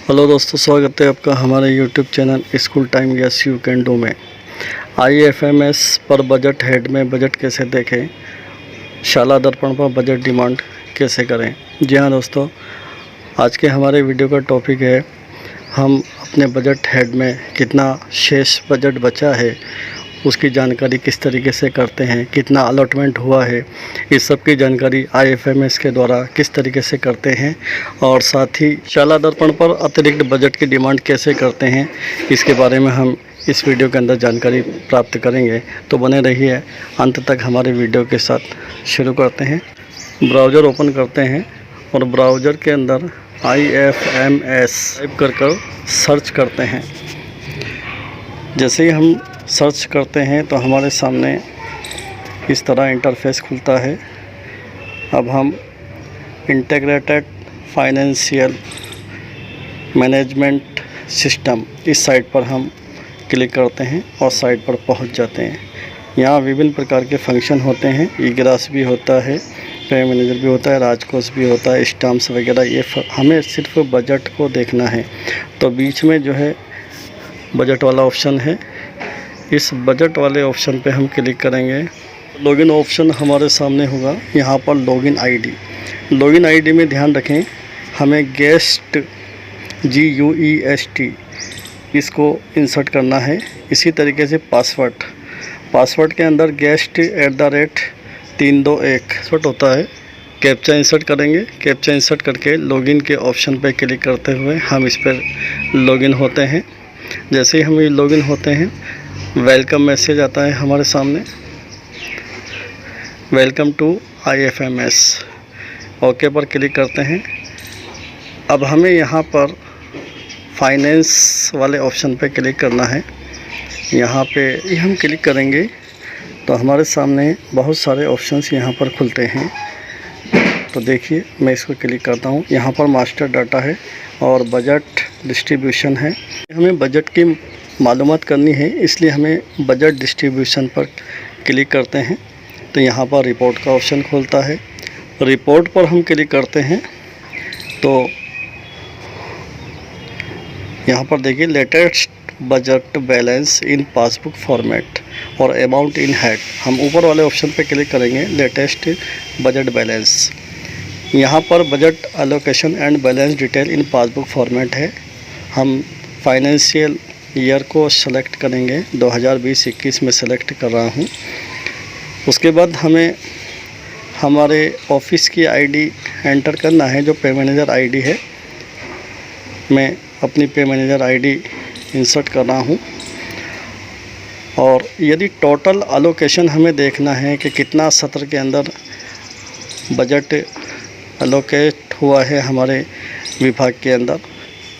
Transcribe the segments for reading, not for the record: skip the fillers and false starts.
Hello दोस्तों, स्वागत है आपका हमारे YouTube channel school time yes you can do में। IFMS पर बजट हेड में बजट कैसे देखें, शाला दर्पण पर बजट डिमांड कैसे करें। जी हाँ दोस्तों, आज के हमारे वीडियो का टॉपिक है हम अपने बजट हेड में कितना शेष बजट बचा है उसकी जानकारी किस तरीके से करते हैं, कितना अलॉटमेंट हुआ है, इस सब की जानकारी IFMS के द्वारा किस तरीके से करते हैं और साथ ही शाला दर्पण पर अतिरिक्त बजट की डिमांड कैसे करते हैं, इसके बारे में हम इस वीडियो के अंदर जानकारी प्राप्त करेंगे। तो बने रहिए अंत तक हमारे वीडियो के साथ। शुरू करते हैं। ब्राउज़र ओपन करते हैं और ब्राउज़र के अंदर IFMS टाइप कर सर्च करते हैं। जैसे ही हम सर्च करते हैं तो हमारे सामने इस तरह इंटरफेस खुलता है। अब हम इंटीग्रेटेड फाइनेंशियल मैनेजमेंट सिस्टम इस साइट पर हम क्लिक करते हैं और साइट पर पहुंच जाते हैं। यहाँ विभिन्न प्रकार के फंक्शन होते हैं। ई-ग्रास भी होता है, पे मैनेजर भी होता है, राजकोष भी होता है, स्टाम्प्स वगैरह। ये हमें सिर्फ बजट को देखना है तो बीच में जो है बजट वाला ऑप्शन है। इस बजट वाले ऑप्शन पे हम क्लिक करेंगे। लॉगिन ऑप्शन हमारे सामने होगा। यहाँ पर लॉगिन आईडी में ध्यान रखें, हमें गेस्ट GUEST इसको इंसर्ट करना है। इसी तरीके से पासवर्ड के अंदर guest@321 होता है। कैप्चा इंसर्ट करेंगे। कैप्चा इंसर्ट करके लॉगिन के ऑप्शन पर क्लिक करते हुए हम इस पर लॉगिन होते हैं। जैसे ही हम ये लॉगिन होते हैं, वेलकम मैसेज आता है हमारे सामने, वेलकम टू IFMS। ओके पर क्लिक करते हैं। अब हमें यहाँ पर फाइनेंस वाले ऑप्शन पे क्लिक करना है। यहाँ पे हम क्लिक करेंगे तो हमारे सामने बहुत सारे ऑप्शंस यहाँ पर खुलते हैं। तो देखिए, मैं इसको क्लिक करता हूँ। यहाँ पर मास्टर डाटा है और बजट डिस्ट्रीब्यूशन है। हमें बजट की मालूमात करनी है, इसलिए हमें बजट डिस्ट्रीब्यूशन पर क्लिक करते हैं तो यहाँ पर रिपोर्ट का ऑप्शन खुलता है। रिपोर्ट पर हम क्लिक करते हैं तो यहाँ पर देखिए, latest budget balance in passbook format और अमाउंट इन हैड। हम ऊपर वाले ऑप्शन पर क्लिक करेंगे, लेटेस्ट बजट बैलेंस। यहाँ पर budget allocation and balance detail in passbook format है। हम फाइनेंशियल ईयर को सेलेक्ट करेंगे, 2020-21 में सेलेक्ट कर रहा हूँ। उसके बाद हमें हमारे ऑफिस की आईडी एंटर करना है, जो पे मैनेजर आईडी है। मैं अपनी पे मैनेजर आईडी इंसर्ट कर रहा हूँ। और यदि टोटल एलोकेशन हमें देखना है कि कितना सत्र के अंदर बजट एलोकेट हुआ है हमारे विभाग के अंदर,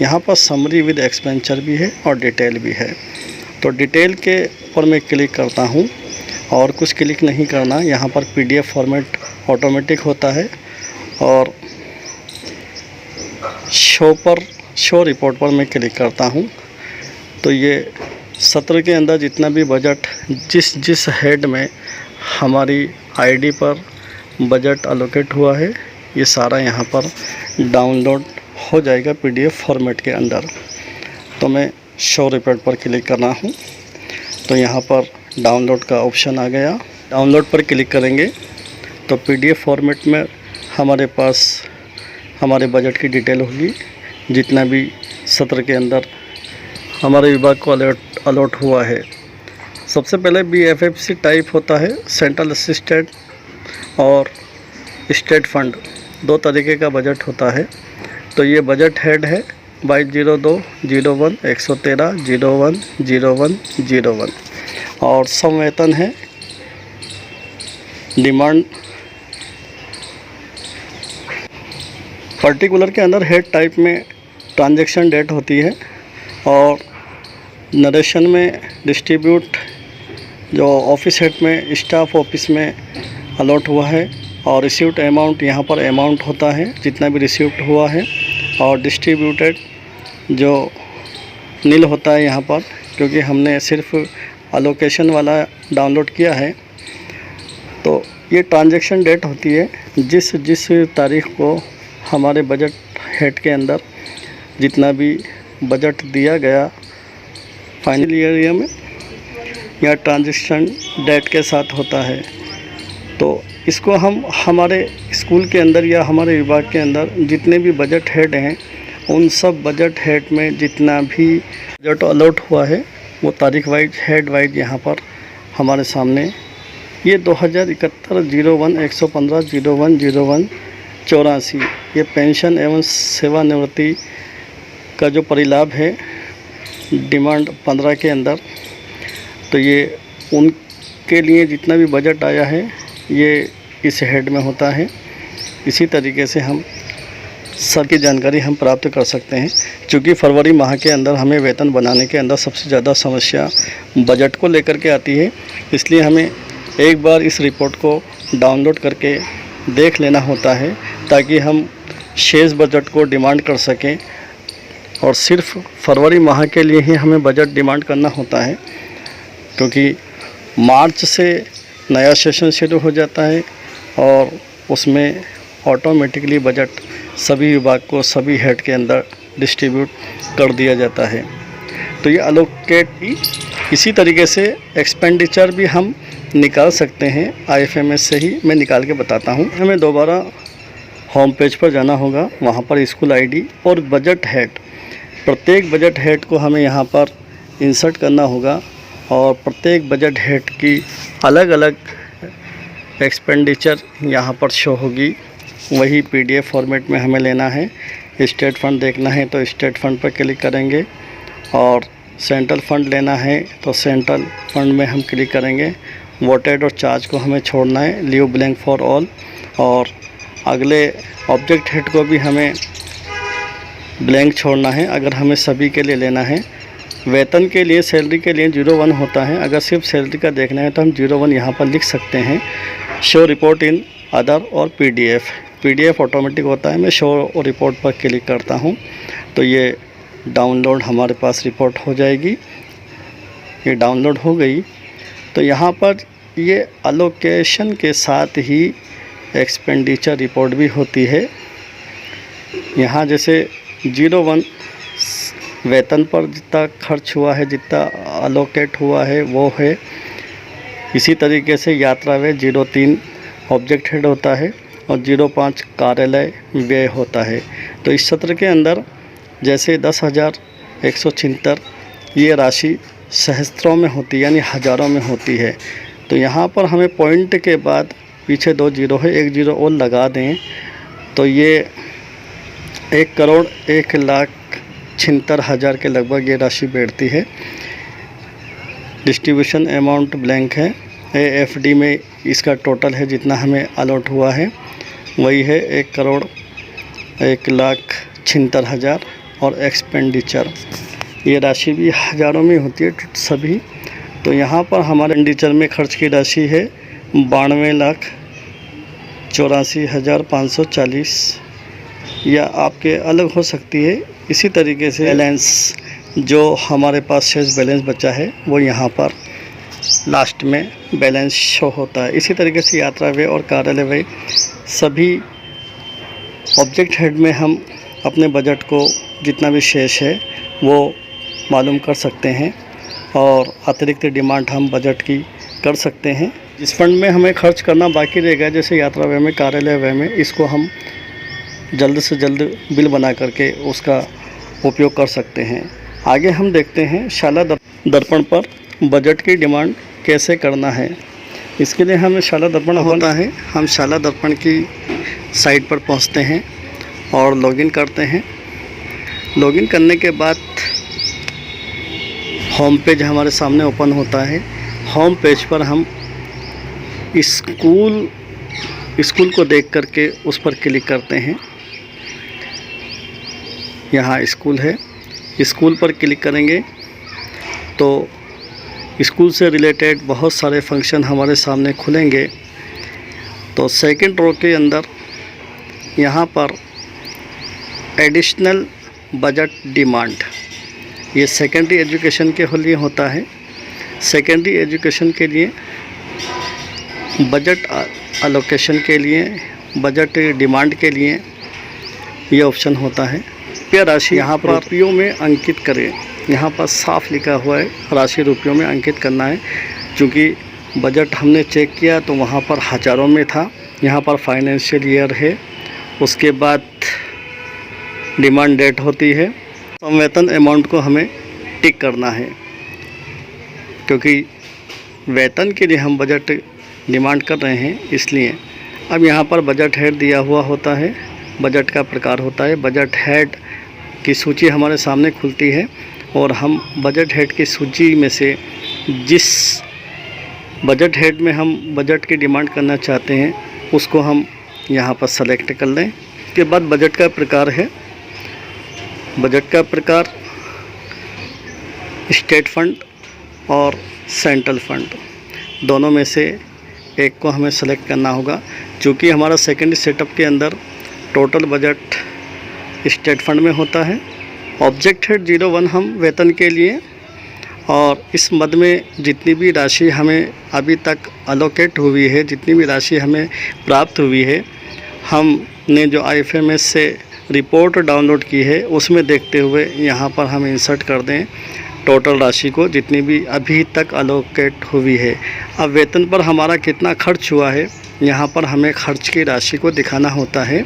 यहाँ पर समरी विद एक्सपेंचर भी है और डिटेल भी है। तो डिटेल के ऊपर मैं क्लिक करता हूँ और कुछ क्लिक नहीं करना। यहाँ पर PDF फॉर्मेट ऑटोमेटिक होता है और शो रिपोर्ट पर मैं क्लिक करता हूँ। तो ये सत्र के अंदर जितना भी बजट जिस हेड में हमारी आईडी पर बजट एलोकेट हुआ है, ये सारा यहाँ पर डाउनलोड हो जाएगा PDF फॉर्मेट के अंदर। तो मैं शो रिपोर्ट पर क्लिक कर रहा हूँ तो यहाँ पर डाउनलोड का ऑप्शन आ गया। डाउनलोड पर क्लिक करेंगे तो PDF फॉर्मेट में हमारे पास हमारे बजट की डिटेल होगी, जितना भी सत्र के अंदर हमारे विभाग को अलॉट हुआ है। सबसे पहले BFFC टाइप होता है, सेंट्रल असिस्टेंट और स्टेट फंड, 2 तरीके का बजट होता है। तो ये बजट हेड है 2202-01-113-01-01-01 और संवेतन है डिमांड। पर्टिकुलर के अंदर हेड टाइप में ट्रांजैक्शन डेट होती है और नरेशन में डिस्ट्रीब्यूट जो ऑफिस हेड में स्टाफ ऑफिस में अलॉट हुआ है और रिसीव्ड अमाउंट, यहाँ पर अमाउंट होता है जितना भी रिसीव्ड हुआ है। और डिस्ट्रीब्यूटेड जो नील होता है यहाँ पर, क्योंकि हमने सिर्फ एलोकेशन वाला डाउनलोड किया है। तो ये ट्रांजैक्शन डेट होती है जिस तारीख को हमारे बजट हेड के अंदर जितना भी बजट दिया गया फाइनल ईयर में या ट्रांजिशन डेट के साथ होता है, तो इसको हम हमारे स्कूल के अंदर या हमारे विभाग के अंदर जितने भी बजट हेड हैं उन सब बजट हेड में जितना भी बजट अलॉट हुआ है वो तारीख वाइज हेड वाइज यहाँ पर हमारे सामने ये 2071-115-01-01-84 ये पेंशन एवं सेवानिवृत्ति का जो परिलाभ है डिमांड 15 के अंदर, तो ये उनके लिए जितना भी बजट आया है ये इस हेड में होता है। इसी तरीके से हम सबकी जानकारी हम प्राप्त कर सकते हैं। क्योंकि फरवरी माह के अंदर हमें वेतन बनाने के अंदर सबसे ज़्यादा समस्या बजट को लेकर के आती है, इसलिए हमें एक बार इस रिपोर्ट को डाउनलोड करके देख लेना होता है ताकि हम शेष बजट को डिमांड कर सकें। और सिर्फ फरवरी माह के लिए ही हमें बजट डिमांड करना होता है, क्योंकि मार्च से नया सेशन शुरू हो जाता है और उसमें ऑटोमेटिकली बजट सभी विभाग को सभी हेड के अंदर डिस्ट्रीब्यूट कर दिया जाता है। तो ये अलोकेट भी इसी तरीके से एक्सपेंडिचर भी हम निकाल सकते हैं। IFMS से ही मैं निकाल के बताता हूँ। हमें दोबारा होम पेज पर जाना होगा, वहाँ पर स्कूल ID और बजट हेड, प्रत्येक बजट हेड को हमें यहाँ पर इंसर्ट करना होगा और प्रत्येक बजट हेड की अलग अलग एक्सपेंडिचर यहाँ पर शो होगी। वही PDF फॉर्मेट में हमें लेना है। स्टेट फंड देखना है तो स्टेट फंड पर क्लिक करेंगे और सेंट्रल फंड लेना है तो सेंट्रल फंड में हम क्लिक करेंगे। वोटेड और चार्ज को हमें छोड़ना है, लीव ब्लैंक फॉर ऑल। और अगले ऑब्जेक्ट हेड को भी हमें ब्लैंक छोड़ना है अगर हमें सभी के लिए लेना है। वेतन के लिए सैलरी के लिए 01 होता है। अगर सिर्फ सैलरी का देखना है तो हम 01 यहाँ पर लिख सकते हैं। शो रिपोर्ट इन अदर और PDF ऑटोमेटिक होता है। मैं शो रिपोर्ट पर क्लिक करता हूँ तो ये डाउनलोड हमारे पास रिपोर्ट हो जाएगी। ये डाउनलोड हो गई तो यहाँ पर ये अलोकेशन के साथ ही एक्सपेंडिचर रिपोर्ट भी होती है। यहाँ जैसे 01 वेतन पर जितना खर्च हुआ है, जितना अलोकेट हुआ है वो है। इसी तरीके से यात्रा व्यय 03 ऑब्जेक्ट हेड होता है और 05 कार्यालय व्यय होता है। तो इस सत्र के अंदर जैसे 10,176 ये राशि सहस्त्रों में होती है, यानी हज़ारों में होती है। तो यहाँ पर हमें पॉइंट के बाद पीछे 2 जीरो है, 1 जीरो और लगा दें तो ये 1,01,76,000 के लगभग ये राशि बैठती है। डिस्ट्रीब्यूशन अमाउंट ब्लैंक है। AFD में इसका टोटल है जितना हमें अलॉट हुआ है वही है 1,01,76,000। और एक्सपेंडिचर ये राशि भी हज़ारों में होती है सभी। तो यहाँ पर हमारे एक्सपेंडिचर में खर्च की राशि है 92,84,540 या आपके अलग हो सकती है। इसी तरीके से बैलेंस जो हमारे पास शेष बैलेंस बचा है वो यहाँ पर लास्ट में बैलेंस शो होता है। इसी तरीके से यात्रा व्यय और कार्यालय व्यय सभी ऑब्जेक्ट हेड में हम अपने बजट को जितना भी शेष है वो मालूम कर सकते हैं और अतिरिक्त डिमांड हम बजट की कर सकते हैं। जिस फंड में हमें खर्च करना बाकी रहेगा जैसे यात्रा व्यय में, कार्यालय व्यय में, इसको हम जल्द से जल्द बिल बना करके उसका उपयोग कर सकते हैं। आगे हम देखते हैं शाला दर्पण पर बजट की डिमांड कैसे करना है। इसके लिए हमें शाला दर्पण होता है। हम शाला दर्पण की साइट पर पहुंचते हैं और लॉगिन करते हैं। लॉगिन करने के बाद होम पेज हमारे सामने ओपन होता है। होम पेज पर हम स्कूल को देख करके उस पर क्लिक करते हैं। यहाँ स्कूल है, स्कूल पर क्लिक करेंगे तो स्कूल से रिलेटेड बहुत सारे फंक्शन हमारे सामने खुलेंगे। तो सेकंड रो के अंदर यहाँ पर एडिशनल बजट डिमांड, ये सेकेंडरी एजुकेशन के लिए होता है। सेकेंडरी एजुकेशन के लिए बजट अलोकेशन के लिए, बजट डिमांड के लिए ये ऑप्शन होता है। कृपया राशि यहाँ पर रुपयों में अंकित करें। यहाँ पर साफ लिखा हुआ है राशि रुपयों में अंकित करना है। क्योंकि बजट हमने चेक किया तो वहाँ पर हज़ारों में था, यहाँ पर फाइनेंशियल ईयर है, उसके बाद डिमांड डेट होती है। वेतन अमाउंट को हमें टिक करना है, क्योंकि वेतन के लिए हम बजट डिमांड कर रहे हैं इसलिए। अब यहाँ पर बजट हेड दिया हुआ होता है, बजट का प्रकार होता है। बजट हेड की सूची हमारे सामने खुलती है और हम बजट हेड की सूची में से जिस बजट हेड में हम बजट की डिमांड करना चाहते हैं उसको हम यहाँ पर सेलेक्ट कर लें। उसके बाद बजट का प्रकार है, बजट का प्रकार स्टेट फंड और सेंट्रल फंड दोनों में से एक को हमें सेलेक्ट करना होगा। क्योंकि हमारा सेकेंडरी सेटअप के अंदर टोटल बजट स्टेट फंड में होता है। ऑब्जेक्ट हेड 01 हम वेतन के लिए, और इस मद में जितनी भी राशि हमें अभी तक अलोकेट हुई है, जितनी भी राशि हमें प्राप्त हुई है, हमने जो IFMS से रिपोर्ट डाउनलोड की है उसमें देखते हुए यहाँ पर हम इंसर्ट कर दें टोटल राशि को जितनी भी अभी तक अलोकेट हुई है। अब वेतन पर हमारा कितना खर्च हुआ है यहाँ पर हमें खर्च की राशि को दिखाना होता है।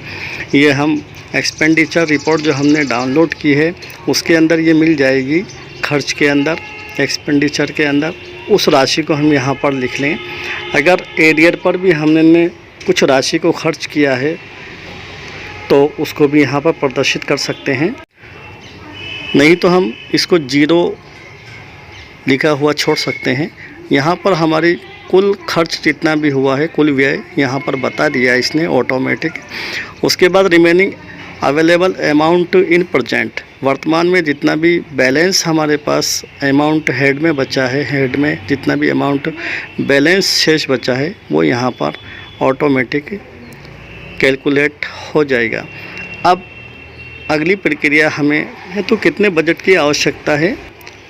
ये हम एक्सपेंडिचर रिपोर्ट जो हमने डाउनलोड की है उसके अंदर ये मिल जाएगी। खर्च के अंदर, एक्सपेंडिचर के अंदर उस राशि को हम यहाँ पर लिख लें। अगर एरियर पर भी हमने कुछ राशि को खर्च किया है तो उसको भी यहाँ पर प्रदर्शित कर सकते हैं, नहीं तो हम इसको 0 लिखा हुआ छोड़ सकते हैं। यहाँ पर हमारी कुल खर्च जितना भी हुआ है, कुल व्यय यहाँ पर बता दिया है इसने ऑटोमेटिक। उसके बाद remaining available amount in present, वर्तमान में जितना भी बैलेंस हमारे पास अमाउंट हेड में बचा है, हेड में जितना भी अमाउंट बैलेंस शेष बचा है वो यहाँ पर ऑटोमेटिक कैलकुलेट हो जाएगा। अब अगली प्रक्रिया हमें है तो कितने बजट की आवश्यकता है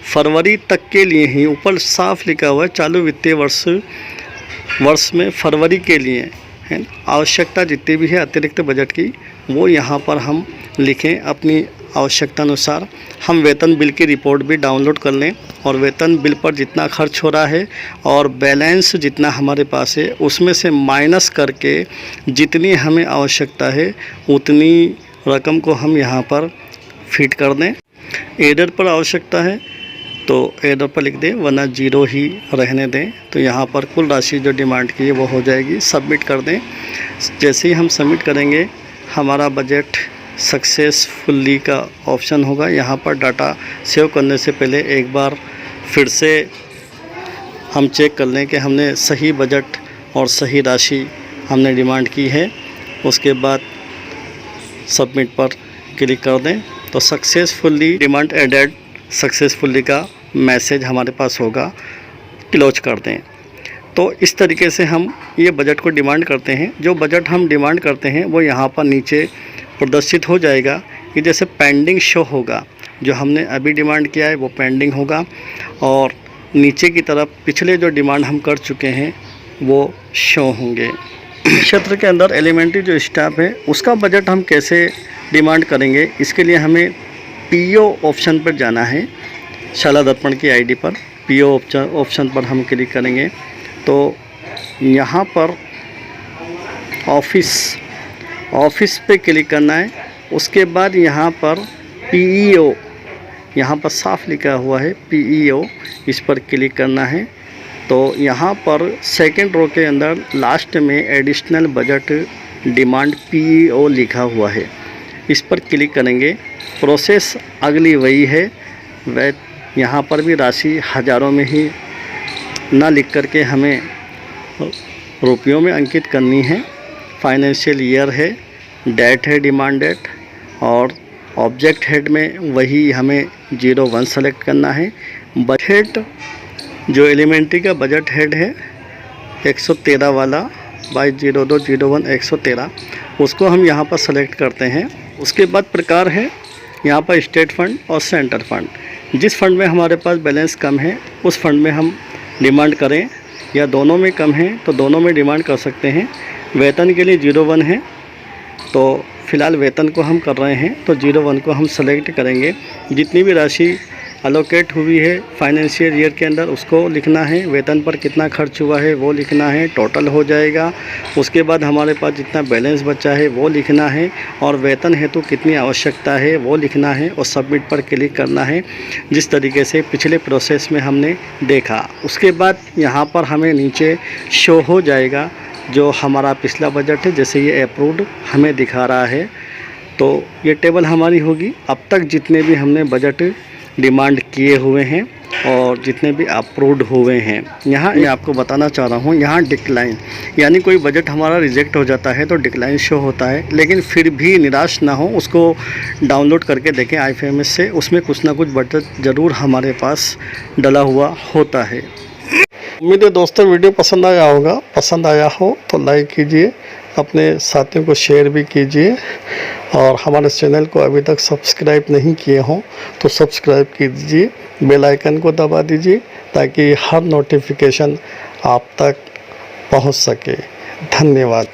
फरवरी तक के लिए ही, ऊपर साफ लिखा हुआ है चालू वित्तीय वर्ष में फरवरी के लिए है आवश्यकता जितनी भी है अतिरिक्त बजट की वो यहाँ पर हम लिखें अपनी आवश्यकता अनुसार। हम वेतन बिल की रिपोर्ट भी डाउनलोड कर लें और वेतन बिल पर जितना खर्च हो रहा है और बैलेंस जितना हमारे पास है उसमें से माइनस करके जितनी हमें आवश्यकता है उतनी रकम को हम यहाँ पर फिट कर दें। एरर पर आवश्यकता है तो एरर पर लिख दें, वरना 0 ही रहने दें। तो यहाँ पर कुल राशि जो डिमांड की है वो हो जाएगी। सबमिट कर दें। जैसे ही हम सबमिट करेंगे हमारा बजट सक्सेसफुली का ऑप्शन होगा। यहाँ पर डाटा सेव करने से पहले एक बार फिर से हम चेक कर लें कि हमने सही बजट और सही राशि हमने डिमांड की है। उसके बाद सबमिट पर क्लिक कर दें तो सक्सेसफुली डिमांड एडेड सक्सेसफुली का मैसेज हमारे पास होगा, क्लोज कर दें। तो इस तरीके से हम ये बजट को डिमांड करते हैं। जो बजट हम डिमांड करते हैं वो यहाँ पर नीचे प्रदर्शित हो जाएगा कि जैसे पेंडिंग शो होगा, जो हमने अभी डिमांड किया है वो पेंडिंग होगा, और नीचे की तरफ पिछले जो डिमांड हम कर चुके हैं वो शो होंगे। क्षेत्र के अंदर एलिमेंट्री जो स्टाफ है उसका बजट हम कैसे डिमांड करेंगे, इसके लिए हमें PO ऑप्शन पर जाना है। शाला दर्पण की ID पर PO ऑप्शन पर हम क्लिक करेंगे तो यहाँ पर ऑफिस पे क्लिक करना है। उसके बाद यहाँ पर PEO, यहाँ पर साफ लिखा हुआ है PEO, इस पर क्लिक करना है। तो यहाँ पर सेकंड रो के अंदर लास्ट में एडिशनल बजट डिमांड PEO लिखा हुआ है, इस पर क्लिक करेंगे। प्रोसेस अगली वही है, वह यहाँ पर भी राशि हज़ारों में ही ना लिख करके हमें रुपयों में अंकित करनी है। फाइनेंशियल ईयर है, डेट है डिमांड डेट, और ऑब्जेक्ट हेड में वही हमें 01 सेलेक्ट करना है। बजट जो एलिमेंट्री का बजट हेड है 113 वाला 220201 113, उसको हम यहाँ पर सेलेक्ट करते हैं। उसके बाद प्रकार है यहाँ पर स्टेट फंड और सेंटर फंड। जिस फंड में हमारे पास बैलेंस कम है उस फंड में हम डिमांड करें, या दोनों में कम है तो दोनों में डिमांड कर सकते हैं। वेतन के लिए 01 है तो फ़िलहाल वेतन को हम कर रहे हैं, तो 01 को हम सेलेक्ट करेंगे। जितनी भी राशि अलोकेट हुई है फाइनेंशियल ईयर के अंदर उसको लिखना है, वेतन पर कितना खर्च हुआ है वो लिखना है, टोटल हो जाएगा। उसके बाद हमारे पास जितना बैलेंस बचा है वो लिखना है और वेतन हेतु कितनी आवश्यकता है वो लिखना है और सबमिट पर क्लिक करना है, जिस तरीके से पिछले प्रोसेस में हमने देखा। उसके बाद यहाँ पर हमें नीचे शो हो जाएगा जो हमारा पिछला बजट है, जैसे ये अप्रूव्ड हमें दिखा रहा है, तो ये टेबल हमारी होगी। अब तक जितने भी हमने बजट डिमांड किए हुए हैं और जितने भी अप्रूव्ड हुए हैं, यहाँ मैं आपको बताना चाह रहा हूँ, यहाँ डिक्लाइन यानी कोई बजट हमारा रिजेक्ट हो जाता है तो डिक्लाइन शो होता है, लेकिन फिर भी निराश ना हो, उसको डाउनलोड करके देखें IFMS से, उसमें कुछ ना कुछ बजट ज़रूर हमारे पास डला हुआ होता है। उम्मीद है दोस्तों वीडियो पसंद आया होगा। पसंद आया हो तो लाइक कीजिए, अपने साथियों को शेयर भी कीजिए और हमारे चैनल को अभी तक सब्सक्राइब नहीं किए हों तो सब्सक्राइब कीजिए, बेल आइकन को दबा दीजिए ताकि हर नोटिफिकेशन आप तक पहुंच सके। धन्यवाद।